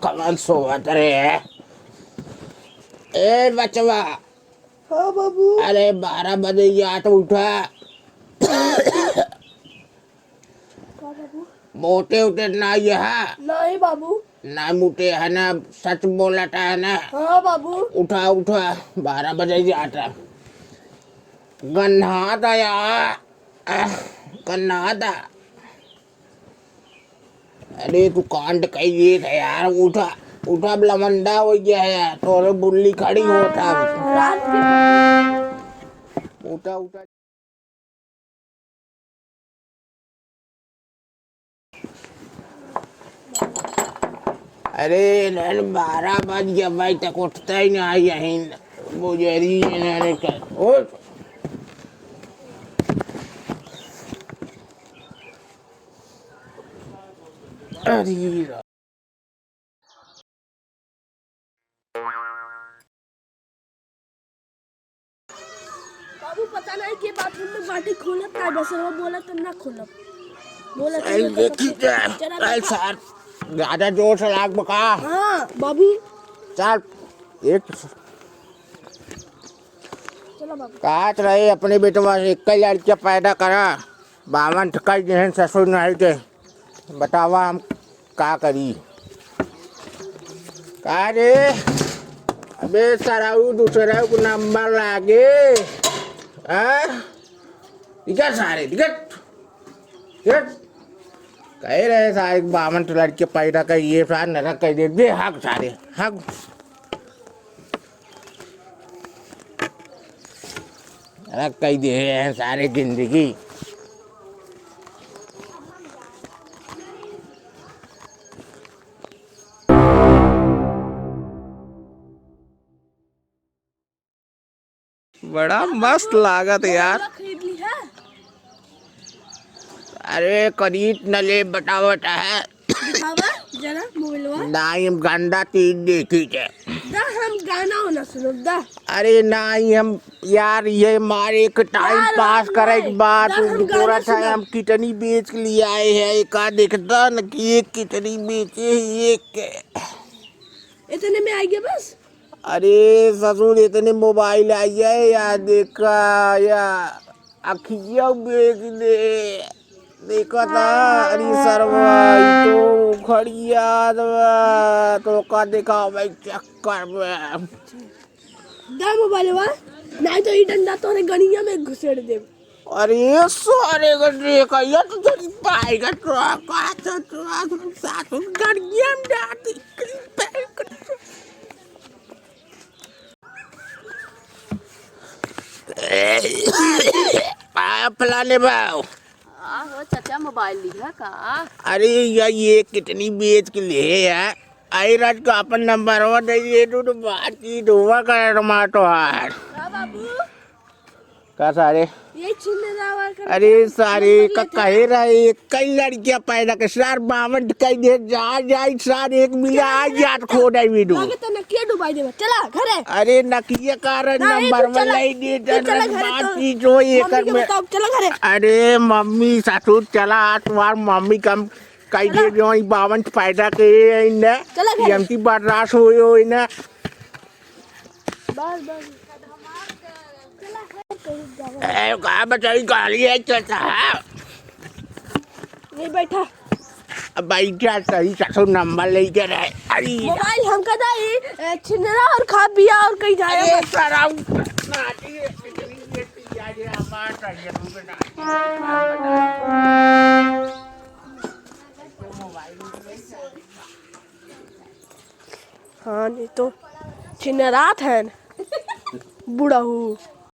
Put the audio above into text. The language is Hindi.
कमल सोवत रे। ए बचवा। हाँ बाबू। अरे 12 बजे या तो उठा। बाबू मोटे उठे ना यहाँ नहीं बाबू। ना मुटे है ना, सच बोलता है ना। हाँ बाबू। उठा उठा 12 बजे जाता गन्हा था यार, गन्हा था। अरे तू कांड कही था यार। उठा उठा लमंडा हो गया है यार, तो बुल्ली खड़ी होता। रात के उठा उठा। अरे नैन 12 बज गया भाई, तक उठता ही नहीं यहीं बुझेरी इन्होंने कर। उठ अरे बाबू पता नहीं कि बाथरूम में बाटी खोलत ना, बस वो बोला तो ना खोलब। बोला सही देखी जाए सर, ज्यादा जोर से लाग बका। हाँ बाबू। चल एक चलो बाबू। काट रहे अपने बेटवा से एक लड़कियां पैदा करा, 52 ठकाई जहन ससुर नहीं के। बतावा हम का करी। का रे अबे सराऊ दूसरा को नंबर लागे। दिक्कत सारे दिक्कत कह रहे सारे 52 लड़के पैदा कर, ये सारे नरक कह दे हक सारे हक। नरक कह दे हैं सारे जिंदगी। बड़ा मस्त लागत यार। खरीद ली है। अरे करीब न ले बतावता है। दिखावा जरा मोबाइलवा। नहीं हम गंदा चीज देखी थे। दा हम गाना होना सुनो दा। अरे नहीं हम यार ये हमारे एक टाइम पास करे के बाद थोड़ा सा हम कितनी बेच के लिए आए हैं। एक देखता न कि एक कितनी बेचे एक। इतने में आएगी बस। अरे ससुर इतने मोबाइल आई है या देखा या अखिया बेच दे देखा था। अरे सरवा तो खड़िया तो का देखा भाई चक्कर में दा मोबाइलवा, नहीं तो ये डंडा तोरे गनिया में घुसेड़ दे। अरे सारे गड्ढे का ये तो तेरी पाएगा तो सासुर गड़िया में डाली फलाने भाव। हो चाचा मोबाइल लिया का। अरे ये कितनी बेच के लिए यार। आई रात को अपन नंबर हो दे तो बातचीत हुआ कर टमाटो हार बाबू का सारे ये छिंदरावा कर। अरे सारे का कहे रहे कई लड़कियां पैदा कर सार 52 कई दे जा जाए सार एक मिला आज याद खो दे वीडियो लागे तो नकिया डुबाई देबा। चला घरे। अरे नकिया कारण नंबर में लाई दे बातचीत हो ये कर में। चला घरे। अरे मम्मी ससुर चला तुम्हार मम्मी कम कई दे जो 52 पैदा के न यमती बर्दाश्त हो न बस बस का बताई गाली है चाचा। ये बैठा बैठा सही ससुर नंबर लेके रहे। अरे मोबाइल हमका दाई छिंदरा और खा पिया और कहीं जाए। सराउ हाँ नहीं तो छिंदरात है बूढ़ा हूँ।